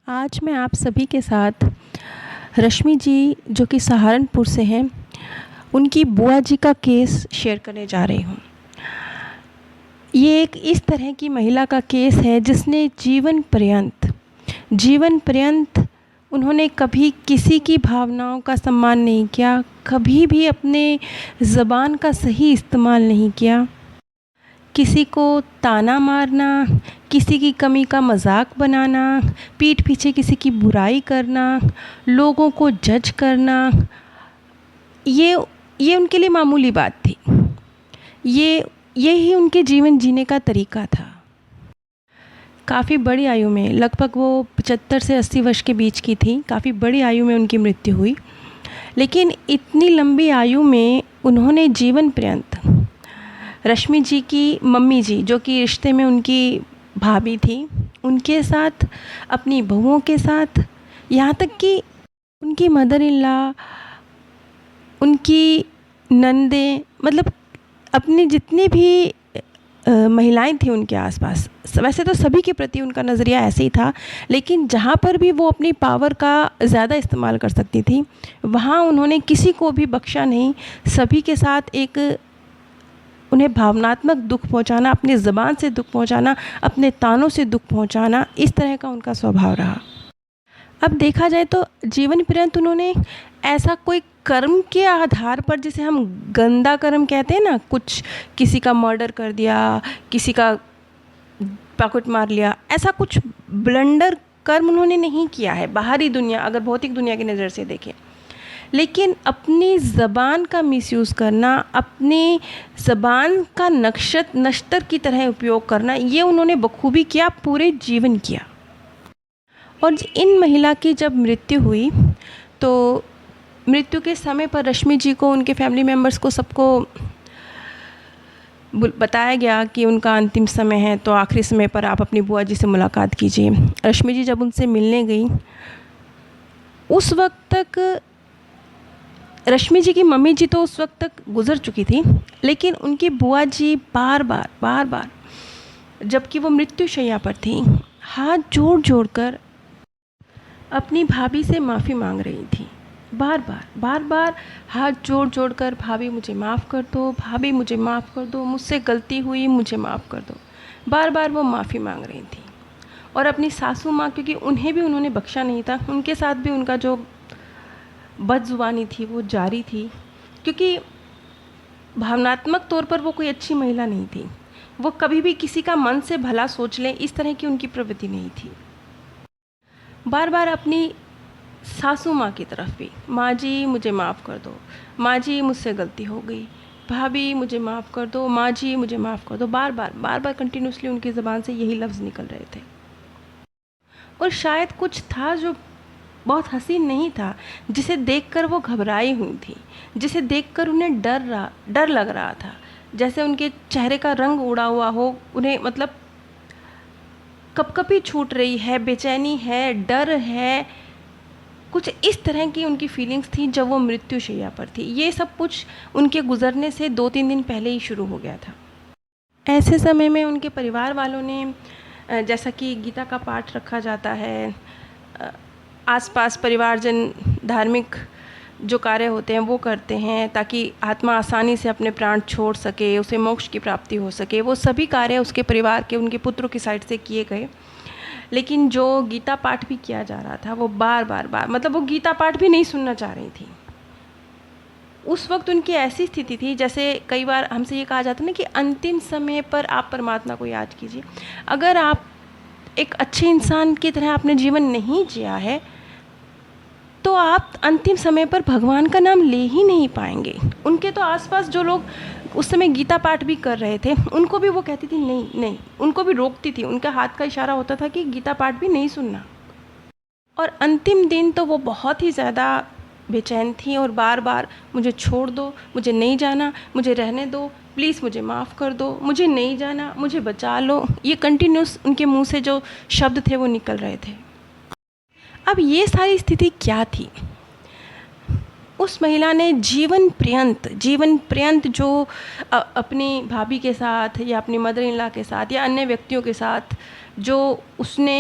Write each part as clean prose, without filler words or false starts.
आज मैं आप सभी के साथ रश्मि जी जो कि सहारनपुर से हैं, उनकी बुआ जी का केस शेयर करने जा रही हूँ। ये एक इस तरह की महिला का केस है जिसने जीवन पर्यंत उन्होंने कभी किसी की भावनाओं का सम्मान नहीं किया, कभी भी अपने ज़बान का सही इस्तेमाल नहीं किया। किसी को ताना मारना, किसी की कमी का मजाक बनाना, पीठ पीछे किसी की बुराई करना, लोगों को जज करना, ये उनके लिए मामूली बात थी। यही उनके जीवन जीने का तरीका था। काफ़ी बड़ी आयु में, लगभग वो 75 से 80 वर्ष के बीच की थी, काफ़ी बड़ी आयु में उनकी मृत्यु हुई। लेकिन इतनी लंबी आयु में उन्होंने जीवन पर्यंत रश्मि जी की मम्मी जी, जो कि रिश्ते में उनकी भाभी थी, उनके साथ, अपनी बहुओं के साथ, यहाँ तक कि उनकी मदर इन लॉ, उनकी नंदें, मतलब अपनी जितनी भी महिलाएं थी उनके आसपास, वैसे तो सभी के प्रति उनका नज़रिया ऐसे ही था, लेकिन जहाँ पर भी वो अपनी पावर का ज़्यादा इस्तेमाल कर सकती थी, वहाँ उन्होंने किसी को भी बख्शा नहीं। सभी के साथ उन्हें भावनात्मक दुख पहुंचाना, अपनी ज़बान से दुख पहुंचाना, अपने तानों से दुख पहुंचाना, इस तरह का उनका स्वभाव रहा। अब देखा जाए तो जीवन पर्यंत उन्होंने ऐसा कोई कर्म के आधार पर, जिसे हम गंदा कर्म कहते हैं ना, कुछ किसी का मर्डर कर दिया, किसी का पॉकेट मार लिया, ऐसा कुछ ब्लंडर कर्म उन्होंने नहीं किया है बाहरी दुनिया, अगर भौतिक दुनिया की नज़र से देखें। लेकिन अपनी ज़बान का मिसयूज़ करना, अपनी ज़बान का नश्तर की तरह उपयोग करना, ये उन्होंने बखूबी किया, पूरे जीवन किया। और इन महिला की जब मृत्यु हुई तो मृत्यु के समय पर रश्मि जी को, उनके फैमिली मेम्बर्स को, सबको बताया गया कि उनका अंतिम समय है, तो आखिरी समय पर आप अपनी बुआ जी से मुलाकात कीजिए। रश्मि जी जब उनसे मिलने गई, उस वक्त तक रश्मि जी की मम्मी जी तो उस वक्त तक गुज़र चुकी थी, लेकिन उनकी बुआ जी बार बार जबकि वो मृत्युशैया पर थी, हाथ जोड़ कर अपनी भाभी से माफ़ी मांग रही थी। बार बार हाथ जोड़ कर, भाभी मुझे माफ़ कर दो, भाभी मुझे माफ़ कर दो, मुझसे गलती हुई, मुझे माफ़ कर दो। बार बार वो माफ़ी मांग रही थी। और अपनी सासू माँ, क्योंकि उन्हें भी उन्होंने बख्शा नहीं था, उनके साथ भी उनका जो बदजुबानी थी वो जारी थी, क्योंकि भावनात्मक तौर पर वो कोई अच्छी महिला नहीं थी। वो कभी भी किसी का मन से भला सोच लें, इस तरह की उनकी प्रवृत्ति नहीं थी। बार बार अपनी सासू माँ की तरफ भी, माँ जी मुझे माफ़ कर दो, माँ जी मुझसे गलती हो गई, भाभी मुझे माफ़ कर दो, माँ जी मुझे माफ़ कर दो, बार बार कंटिन्यूसली उनकी ज़बान से यही लफ्ज़ निकल रहे थे। और शायद कुछ था जो बहुत हसीन नहीं था, जिसे देखकर वो घबराई हुई थी, जिसे देखकर उन्हें डर लग रहा था, जैसे उनके चेहरे का रंग उड़ा हुआ हो, उन्हें मतलब कपकपी छूट रही है, बेचैनी है, डर है, कुछ इस तरह की उनकी फीलिंग्स थी जब वो मृत्युशैया पर थी। ये सब कुछ उनके गुजरने से 2-3 दिन पहले ही शुरू हो गया था। ऐसे समय में उनके परिवार वालों ने, जैसा कि गीता का पाठ रखा जाता है, आसपास परिवारजन धार्मिक जो कार्य होते हैं वो करते हैं ताकि आत्मा आसानी से अपने प्राण छोड़ सके, उसे मोक्ष की प्राप्ति हो सके। वो सभी कार्य उसके परिवार के, उनके पुत्रों की साइड से किए गए। लेकिन जो गीता पाठ भी किया जा रहा था, वो बार मतलब वो गीता पाठ भी नहीं सुनना चाह रही थी। उस वक्त उनकी ऐसी स्थिति थी, जैसे कई बार हमसे ये कहा जाता है ना कि अंतिम समय पर आप परमात्मा को याद कीजिए। अगर आप एक अच्छे इंसान की तरह आपने जीवन नहीं जिया है, तो आप अंतिम समय पर भगवान का नाम ले ही नहीं पाएंगे। उनके तो आसपास जो लोग उस समय गीता पाठ भी कर रहे थे, उनको भी वो कहती थी नहीं, उनको भी रोकती थी, उनका हाथ का इशारा होता था कि गीता पाठ भी नहीं सुनना। और अंतिम दिन तो वो बहुत ही ज़्यादा बेचैन थी और बार मुझे छोड़ दो, मुझे नहीं जाना, मुझे रहने दो, प्लीज़ मुझे माफ़ कर दो, मुझे नहीं जाना, मुझे बचा लो, ये कंटिन्यूस उनके मुंह से जो शब्द थे वो निकल रहे थे। अब ये सारी स्थिति क्या थी? उस महिला ने जीवन पर्यंत जो अपनी भाभी के साथ या अपनी मदर इन लॉ के साथ या अन्य व्यक्तियों के साथ जो उसने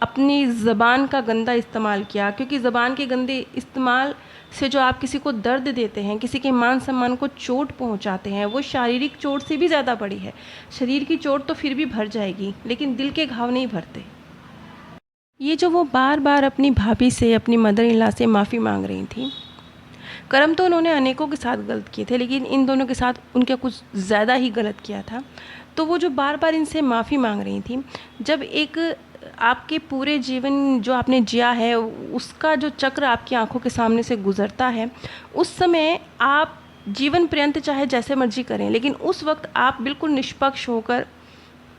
अपनी ज़बान का गंदा इस्तेमाल किया, क्योंकि ज़बान के गंदे इस्तेमाल से जो आप किसी को दर्द देते हैं, किसी के मान सम्मान को चोट पहुंचाते हैं, वो शारीरिक चोट से भी ज़्यादा बड़ी है। शरीर की चोट तो फिर भी भर जाएगी, लेकिन दिल के घाव नहीं भरते। ये जो वो बार बार अपनी भाभी से, अपनी मदर इन लॉ से माफ़ी मांग रही थी, कर्म तो उन्होंने अनेकों के साथ गलत किए थे, लेकिन इन दोनों के साथ उनके कुछ ज़्यादा ही गलत किया था। तो वो जो बार बार इनसे माफ़ी मांग रही थी, जब एक आपके पूरे जीवन जो आपने जिया है उसका जो चक्र आपकी आंखों के सामने से गुजरता है, उस समय आप जीवन पर्यंत चाहे जैसे मर्जी करें, लेकिन उस वक्त आप बिल्कुल निष्पक्ष होकर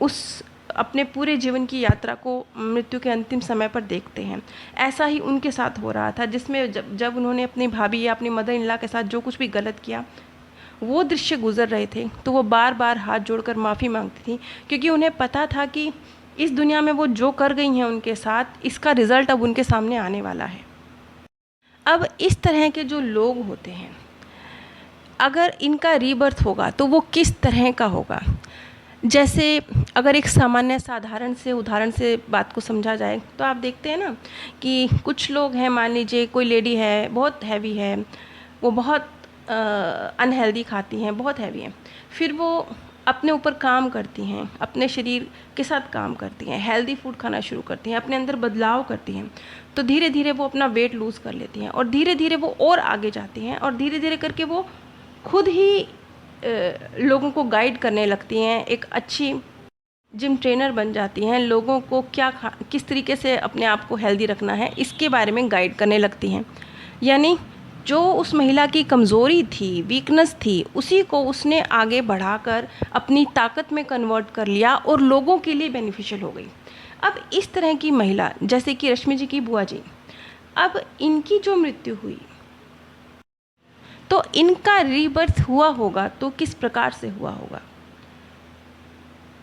उस अपने पूरे जीवन की यात्रा को मृत्यु के अंतिम समय पर देखते हैं। ऐसा ही उनके साथ हो रहा था, जिसमें जब उन्होंने अपनी भाभी या अपनी मदर इन लॉ के साथ जो कुछ भी गलत किया, वो दृश्य गुजर रहे थे, तो वो बार बार हाथ जोड़कर माफ़ी मांगती थी, क्योंकि उन्हें पता था कि इस दुनिया में वो जो कर गई हैं उनके साथ, इसका रिज़ल्ट अब उनके सामने आने वाला है। अब इस तरह के जो लोग होते हैं, अगर इनका रीबर्थ होगा तो वो किस तरह का होगा। जैसे अगर एक सामान्य साधारण से उदाहरण से बात को समझा जाए, तो आप देखते हैं ना कि कुछ लोग हैं, मान लीजिए कोई लेडी है, बहुत हैवी है, वो बहुत अनहेल्दी खाती हैं, बहुत हैवी हैं, फिर वो अपने ऊपर काम करती हैं, अपने शरीर के साथ काम करती हैं, हेल्दी फूड खाना शुरू करती हैं, अपने अंदर बदलाव करती हैं, तो धीरे धीरे वो अपना वेट लूज़ कर लेती हैं, और धीरे धीरे वो और आगे जाती हैं, और धीरे धीरे करके वो खुद ही लोगों को गाइड करने लगती हैं, एक अच्छी जिम ट्रेनर बन जाती हैं, लोगों को किस तरीके से अपने आप को हेल्दी रखना है इसके बारे में गाइड करने लगती हैं। यानी जो उस महिला की कमज़ोरी थी, वीकनेस थी, उसी को उसने आगे बढ़ाकर अपनी ताकत में कन्वर्ट कर लिया और लोगों के लिए बेनिफिशियल हो गई। अब इस तरह की महिला, जैसे कि रश्मि जी की बुआ जी, अब इनकी जो मृत्यु हुई, तो इनका रीबर्थ हुआ होगा तो किस प्रकार से हुआ होगा।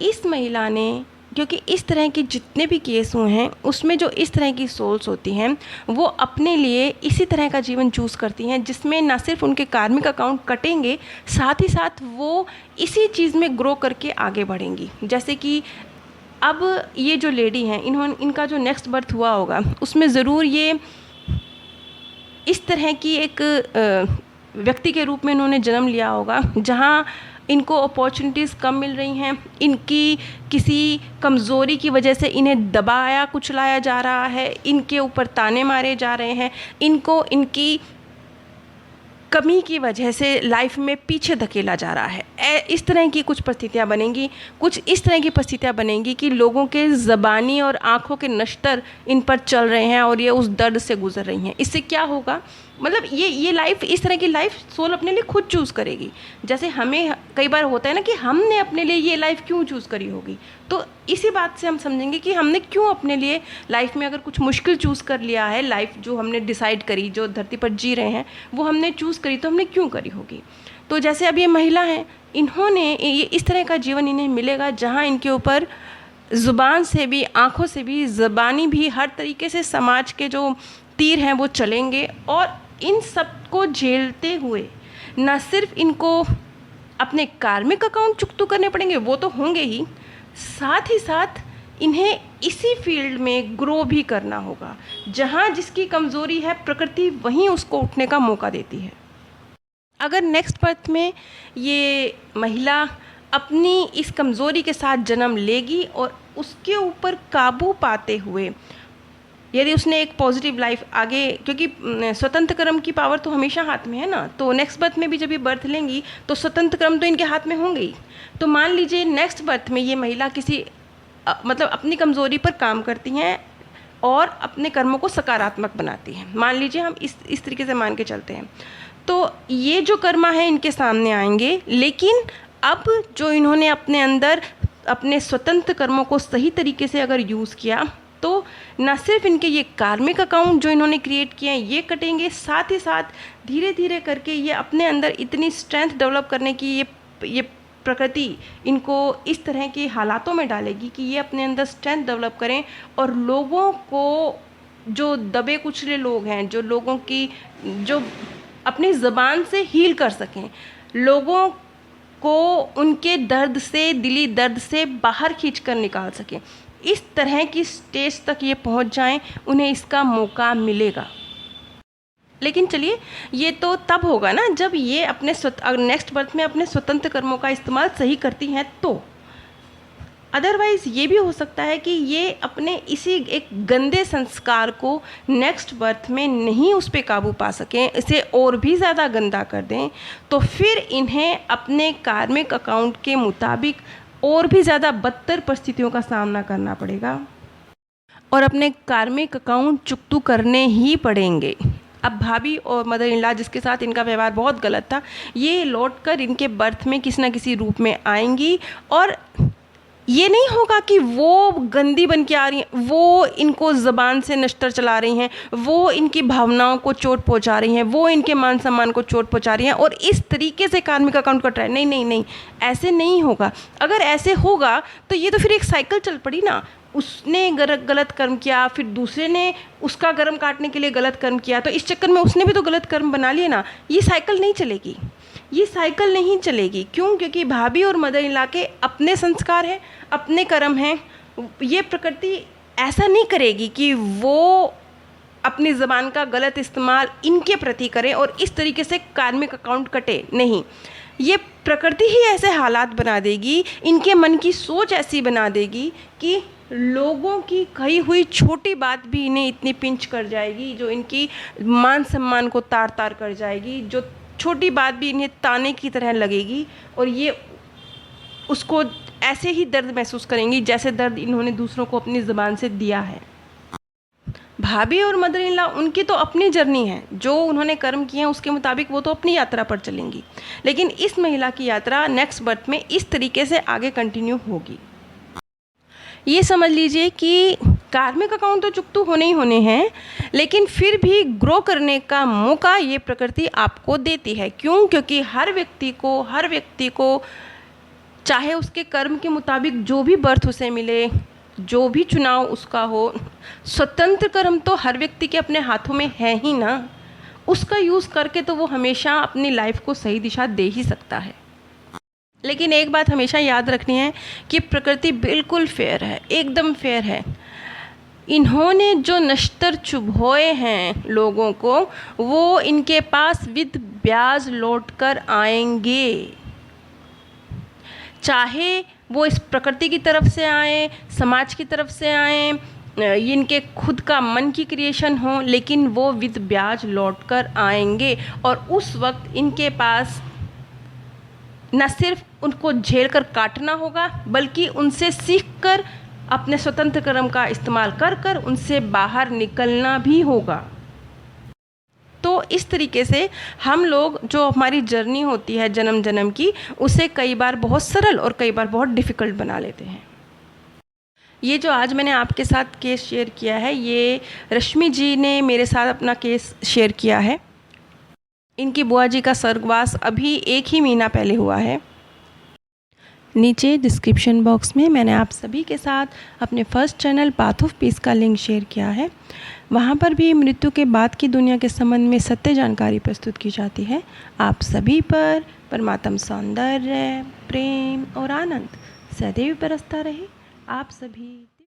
इस महिला ने, क्योंकि इस तरह के जितने भी केस हुए हैं उसमें जो इस तरह की सोल्स होती हैं, वो अपने लिए इसी तरह का जीवन चूज़ करती हैं, जिसमें ना सिर्फ उनके कार्मिक अकाउंट कटेंगे, साथ ही साथ वो इसी चीज़ में ग्रो करके आगे बढ़ेंगी। जैसे कि अब ये जो लेडी हैं, इनका जो नेक्स्ट बर्थ हुआ होगा उसमें ज़रूर ये इस तरह की एक व्यक्ति के रूप में इन्होंने जन्म लिया होगा, जहाँ इनको अपॉर्चुनिटीज़ कम मिल रही हैं, इनकी किसी कमज़ोरी की वजह से इन्हें दबाया कुचलाया जा रहा है, इनके ऊपर ताने मारे जा रहे हैं, इनको इनकी कमी की वजह से लाइफ में पीछे धकेला जा रहा है। इस तरह की कुछ परिस्थितियाँ बनेंगी, कुछ इस तरह की परिस्थितियाँ बनेंगी कि लोगों के ज़बानी और आँखों के नश्तर इन पर चल रहे हैं और ये उस दर्द से गुजर रही हैं। इससे क्या होगा, मतलब ये लाइफ, इस तरह की लाइफ सोल अपने लिए खुद चूज़ करेगी। जैसे हमें कई बार होता है ना कि हमने अपने लिए ये लाइफ क्यों चूज़ करी होगी, तो इसी बात से हम समझेंगे कि हमने क्यों अपने लिए लाइफ में अगर कुछ मुश्किल चूज़ कर लिया है, लाइफ जो हमने डिसाइड करी, जो धरती पर जी रहे हैं वो हमने चूज़ करी, तो हमने क्यों करी होगी। तो जैसे अब ये महिला हैं, इन्होंने ये इस तरह का जीवन इन्हें मिलेगा जहाँ इनके ऊपर ज़ुबान से भी, आँखों से भी, ज़बानी भी, हर तरीके से समाज के जो तीर हैं वो चलेंगे, और इन सब को झेलते हुए न सिर्फ इनको अपने कार्मिक अकाउंट चुकता करने पड़ेंगे, वो तो होंगे ही, साथ ही साथ इन्हें इसी फील्ड में ग्रो भी करना होगा। जहाँ जिसकी कमज़ोरी है, प्रकृति वहीं उसको उठने का मौका देती है। अगर नेक्स्ट बर्थ में ये महिला अपनी इस कमज़ोरी के साथ जन्म लेगी और उसके ऊपर काबू पाते हुए यदि उसने एक पॉजिटिव लाइफ आगे, क्योंकि स्वतंत्र कर्म की पावर तो हमेशा हाथ में है ना, तो नेक्स्ट बर्थ में भी जब ये बर्थ लेंगी तो स्वतंत्र कर्म तो इनके हाथ में होंगे ही। तो मान लीजिए नेक्स्ट बर्थ में ये महिला किसी मतलब अपनी कमज़ोरी पर काम करती हैं और अपने कर्मों को सकारात्मक बनाती हैं। मान लीजिए हम इस तरीके से मान के चलते हैं, तो ये जो कर्मा है इनके सामने आएंगे, लेकिन अब जो इन्होंने अपने अंदर अपने स्वतंत्र कर्मों को सही तरीके से अगर यूज़ किया, तो न सिर्फ इनके ये कार्मिक अकाउंट जो इन्होंने क्रिएट किए हैं ये कटेंगे, साथ ही साथ धीरे धीरे करके ये अपने अंदर इतनी स्ट्रेंथ डेवलप करने की ये प्रकृति इनको इस तरह के हालातों में डालेगी कि ये अपने अंदर स्ट्रेंथ डेवलप करें और लोगों को, जो दबे कुचले लोग हैं, जो लोगों की जो अपनी ज़बान से हील कर सकें, लोगों को उनके दर्द से, दिली दर्द से बाहर खींच कर निकाल सकें। इस तरह की स्टेज तक ये पहुंच जाएं, उन्हें इसका मौका मिलेगा। लेकिन चलिए, ये तो तब होगा ना जब ये अपने नेक्स्ट बर्थ में अपने स्वतंत्र कर्मों का इस्तेमाल सही करती हैं तो। अदरवाइज़ ये भी हो सकता है कि ये अपने इसी एक गंदे संस्कार को नेक्स्ट बर्थ में नहीं उस पर काबू पा सकें, इसे और भी ज़्यादा गंदा कर दें, तो फिर इन्हें अपने कार्मिक अकाउंट के मुताबिक और भी ज़्यादा बदतर परिस्थितियों का सामना करना पड़ेगा और अपने कार्मिक अकाउंट चुकतू करने ही पड़ेंगे। अब भाभी और मदर इन लॉ जिसके साथ इनका व्यवहार बहुत गलत था, ये लौट कर इनके बर्थ में किसी न किसी रूप में आएंगी और ये नहीं होगा कि वो गंदी बन के आ रही हैं, वो इनको ज़बान से नश्तर चला रही हैं, वो इनकी भावनाओं को चोट पहुंचा रही हैं, वो इनके मान सम्मान को चोट पहुंचा रही हैं और इस तरीके से कार्मिक अकाउंट कट रहा है। नहीं नहीं नहीं, ऐसे नहीं होगा। अगर ऐसे होगा तो ये तो फिर एक साइकिल चल पड़ी ना। उसने गलत कर्म किया, फिर दूसरे ने उसका कर्म काटने के लिए गलत कर्म किया, तो इस चक्कर में उसने भी तो गलत कर्म बना लिए ना। ये साइकिल नहीं चलेगी, ये साइकिल नहीं चलेगी। क्यों? क्योंकि भाभी और मदर इन लॉ के अपने संस्कार हैं, अपने कर्म हैं। ये प्रकृति ऐसा नहीं करेगी कि वो अपनी ज़बान का गलत इस्तेमाल इनके प्रति करे और इस तरीके से कार्मिक अकाउंट कटे। नहीं, ये प्रकृति ही ऐसे हालात बना देगी, इनके मन की सोच ऐसी बना देगी कि लोगों की कही हुई छोटी बात भी इन्हें इतनी पिंच कर जाएगी, जो इनकी मान सम्मान को तार तार कर जाएगी, जो छोटी बात भी इन्हें ताने की तरह लगेगी और ये उसको ऐसे ही दर्द महसूस करेंगी जैसे दर्द इन्होंने दूसरों को अपनी ज़बान से दिया है। भाभी और मदर इन लॉ उनकी तो अपनी जर्नी है, जो उन्होंने कर्म किए हैं उसके मुताबिक वो तो अपनी यात्रा पर चलेंगी, लेकिन इस महिला की यात्रा नेक्स्ट बर्थ में इस तरीके से आगे कंटिन्यू होगी। ये समझ लीजिए कि कार्मिक अकाउंट तो चुकतू होने ही होने हैं, लेकिन फिर भी ग्रो करने का मौका ये प्रकृति आपको देती है। क्यों? क्योंकि हर व्यक्ति को चाहे उसके कर्म के मुताबिक जो भी बर्थ उसे मिले, जो भी चुनाव उसका हो, स्वतंत्र कर्म तो हर व्यक्ति के अपने हाथों में है ही ना। उसका यूज़ करके तो वो हमेशा अपनी लाइफ को सही दिशा दे ही सकता है। लेकिन एक बात हमेशा याद रखनी है कि प्रकृति बिल्कुल फेयर है, एकदम फेयर है। इन्होंने जो नश्तर चुभोए हैं लोगों को, वो इनके पास विद ब्याज लौट कर आएंगे। चाहे वो इस प्रकृति की तरफ से आए, समाज की तरफ से आए, इनके खुद का मन की क्रिएशन हो, लेकिन वो विद ब्याज लौट कर आएंगे। और उस वक्त इनके पास न सिर्फ उनको झेल कर काटना होगा, बल्कि उनसे सीख कर अपने स्वतंत्र कर्म का इस्तेमाल कर कर उनसे बाहर निकलना भी होगा। तो इस तरीके से हम लोग जो हमारी जर्नी होती है जन्म जन्म की, उसे कई बार बहुत सरल और कई बार बहुत डिफ़िकल्ट बना लेते हैं। ये जो आज मैंने आपके साथ केस शेयर किया है, ये रश्मि जी ने मेरे साथ अपना केस शेयर किया है। इनकी बुआ जी का स्वर्गवास अभी 1 ही महीना पहले हुआ है। नीचे डिस्क्रिप्शन बॉक्स में मैंने आप सभी के साथ अपने first channel path of peace का लिंक शेयर किया है। वहाँ पर भी मृत्यु के बाद की दुनिया के संबंध में सत्य जानकारी प्रस्तुत की जाती है। आप सभी पर परमात्म सौंदर्य, प्रेम और आनंद सदैव बरसता रहे। आप सभी